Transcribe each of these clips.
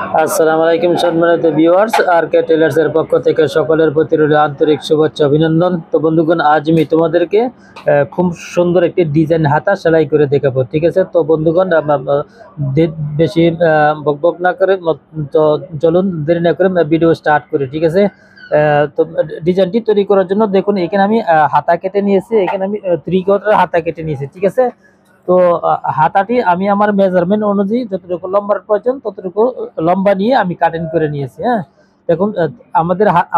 আসসালামু আলাইকুম সম্মানিত ভিউয়ার্স, আর কে টেলার্স এর পক্ষ থেকে সকলের প্রতি রইল আন্তরিক শুভেচ্ছা অভিনন্দন। তো বন্ধুগণ, আজ আমি তোমাদেরকে খুব সুন্দর একটি ডিজাইন হাতা সেলাই করে দেখাবো। ঠিক আছে, তো বন্ধুগণ, বেশি বকবক না করে তো চলুন দেরি না করে ভিডিও স্টার্ট করি। ঠিক আছে, তো ডিজাইনটি তৈরি করার জন্য দেখুন, এখানে আমি হাতা কেটে নিয়েছি। এখানে আমি 3/4 হাতা কেটে নিয়েছি। ঠিক আছে, তো হাতাটি আমি আমার মেজারমেন্ট অনুযায়ী যতটুকু লম্বার প্রয়োজন ততটুকু লম্বা নিয়ে আমি কাটিং করে নিয়েছি। হ্যাঁ, দেখুন,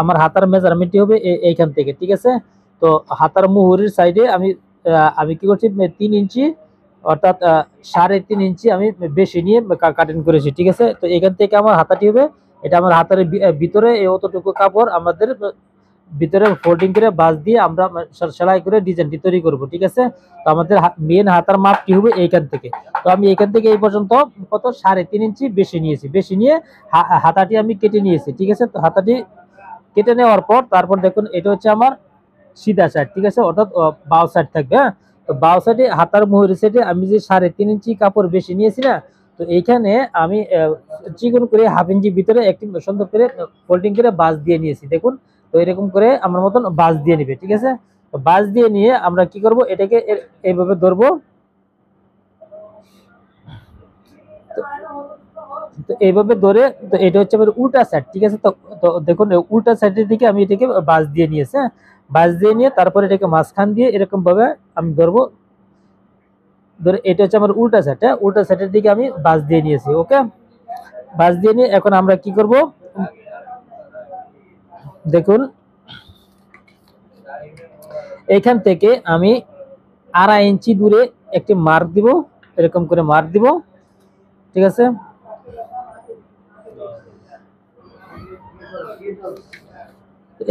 আমার হাতার মেজারমেন্টটি হবে এইখান থেকে। ঠিক আছে, তো হাতার মুহুরির সাইডে আমি আমি কি করছি, 3 ইঞ্চি অর্থাৎ 3.5 ইঞ্চি আমি বেশি নিয়ে কাটিং করেছি। ঠিক আছে, তো এখান থেকে আমার হাতাটি হবে, এটা আমার হাতের ভিতরে অতটুকু কাপড় আমাদের ভিতরে ফোল্ডিং করে বাঁশ দিয়ে আমরা সেলাই করে ডিজাইনটি তৈরি করব। ঠিক আছে, তো আমাদের মেন হাতার মাপ কি হবে এইখান থেকে। তো আমি এখান থেকে এই পর্যন্ত কত 3.5 ইঞ্চি বেশি নিয়েছি। বেশি নিয়ে হাতাটি আমি কেটে নিয়েছি। ঠিক আছে, তো হাতাটি কেটে নেওয়ার পর তারপর দেখুন, এটা হচ্ছে আমার সিধা সাইড। ঠিক আছে, অর্থাৎ বাও সাইড থাকবে। হ্যাঁ, তো বাও সাইডে হাতার মুহুরি সাইডে আমি যে 3.5 ইঞ্চি কাপড় বেশি নিয়েছি না, তো এইখানে আমি চিকন করে 1/2 ইঞ্চি ভিতরে একটি সুন্দর করে ফোল্ডিং করে বাঁশ দিয়ে নিয়েছি। দেখুন, তো এরকম করে আমার মতন বাঁশ দিয়ে নিবে। ঠিক আছে, তো বাঁশ দিয়ে নিয়ে আমরা কি করব, এটাকে এইভাবে ধরবো। তো এইভাবে ধরে, তো এটা হচ্ছে আমার উল্টা সাইড। ঠিক আছে, তো তো দেখুন, উল্টা সাইডের দিকে আমি এটাকে বাঁশ দিয়ে নিয়েছি। হ্যাঁ, বাঁশ দিয়ে নিয়ে তারপরে এটাকে মাঝখান দিয়ে এরকম ভাবে আমি ধরবো। ধরে এটা হচ্ছে আমার উল্টা সাইড। হ্যাঁ, উল্টা সাইডের দিকে আমি বাঁশ দিয়ে নিয়েছি। ওকে, বাঁশ দিয়ে নিয়ে এখন আমরা কি করব, দেখুন, এখান থেকে আমি 2.5 ইঞ্চি দূরে একটি মার্ক দিব, এরকম করে মার্ক দিব। ঠিক আছে,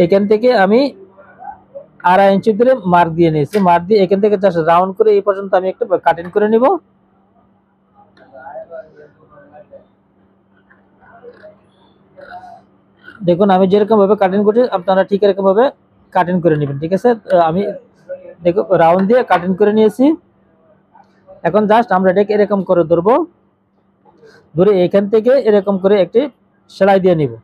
এখান থেকে আমি 2.5 ইঞ্চি দূরে মার্ক দিয়ে নিয়েছি। মার্ক দিয়ে এখান থেকে জাস্ট রাউন্ড করে এই পর্যন্ত আমি একটা কাটিং করে নিব। দেখুন, আমি যেরকম ভাবে কাটিং করছি আপনারা ঠিক এরকম ভাবে কাটিং করে নেবেন। ঠিক আছে, আমি দেখো রাউন্ড দিয়ে কাটিং করে নিয়েছি। এখন জাস্ট আমরা এটাকে এরকম করে ধরবো, ধরে এখান থেকে এরকম করে একটি সেলাই দিয়ে নিব।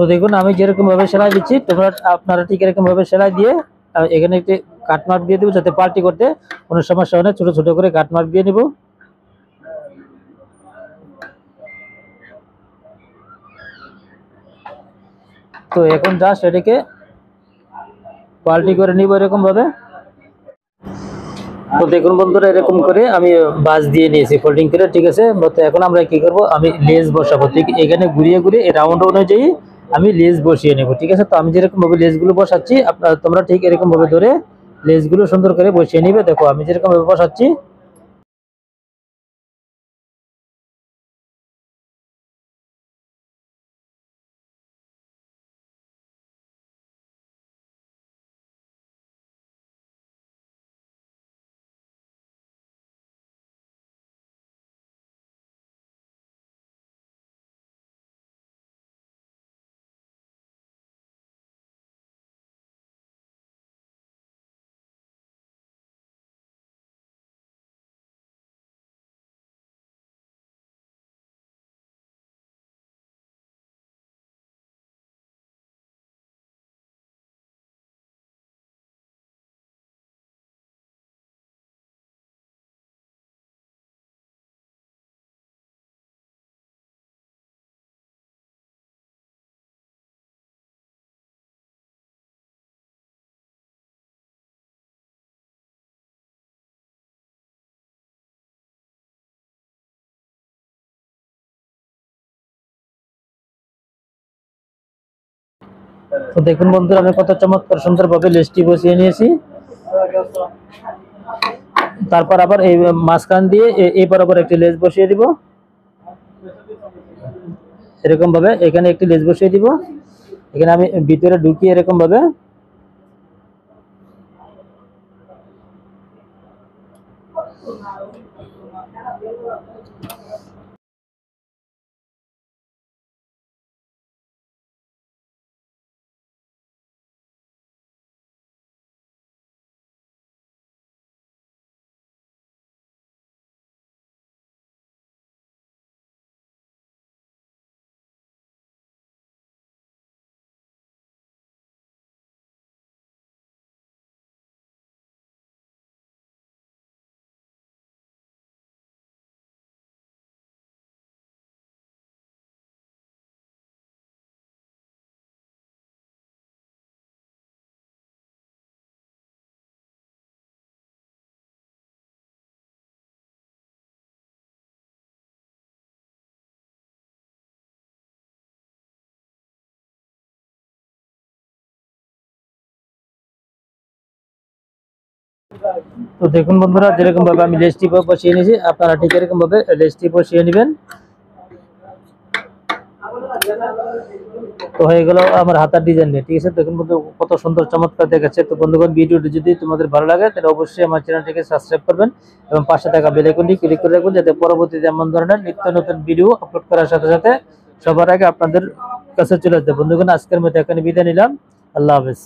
তো দেখুন, আমি যেরকম ভাবে সেলাই দিচ্ছি আপনারা ঠিক এরকম ভাবে সেলাই দিয়ে এখানে একটি কাটমার্ক দিয়ে দেবো, যাতে পাল্টি করতে কোনো সমস্যা হয় না। ছোট ছোট করে কাটমার্ক দিয়ে নিব। তো এখন জাস্ট এটাকে পাল্টি করে নিব এরকম ভাবে। তো দেখুন বন্ধুরা, এরকম করে আমি বাঁশ দিয়ে নিয়েছি ফোল্ডিং করে। ঠিক আছে, তো এখন আমরা কি করব, আমি লেস বসাবো। ঠিক এখানে ঘুরিয়ে ঘুরিয়ে রাউন্ড অনুযায়ী আমি লেস বসিয়ে নেব। ঠিক আছে, তো আমি যেরকম ভাবে লেসগুলো বসাচ্ছি তোমরা ঠিক এরকম ভাবে ধরে লেসগুলো সুন্দর করে বসিয়ে নিবে। দেখো আমি যেরকম ভাবে বসাচ্ছি। তো দেখুন বন্ধুরা, আমি কত চমৎকার সুন্দর ভাবে লেসটি বসিয়ে নিয়েছি। তারপর আবার এই মাঝখান দিয়ে এই বরাবর একটি লেজ বসিয়ে দিব, এরকম ভাবে এখানে একটি লেজ বসিয়ে দিব। এখানে আমি ভিতরে ঢুকিয়ে এরকম ভাবে তো দেখুন বন্ধুরা, যেরকম ভাবে আমি লেজটি বসিয়ে নিয়েছি, আপনারা ঠিক এরকম ভাবে লেজটি বসিয়ে নেবেন। তো হয়ে গেল আমার হাতার ডিজাইন নিয়ে, ঠিক আছে। দেখুন বন্ধু কত সুন্দর চমৎকার দেখাচ্ছে। তো বন্ধুগণ, ভিডিওটি যদি তোমাদের ভালো লাগে তাহলে অবশ্যই আমার চ্যানেলটিকে সাবস্ক্রাইব করবেন এবং পাশে থাকা বেল আইকনটি ক্লিক করে রাখবেন, যাতে পরবর্তীতে এমন ধরনের নিত্য নতুন ভিডিও আপলোড করার সাথে সাথে সবার আগে আপনাদের কাছে চলে আসবে। বন্ধুগণ, আজকের মতো এখানে বিদায় নিলাম। আল্লাহ হাফেজ।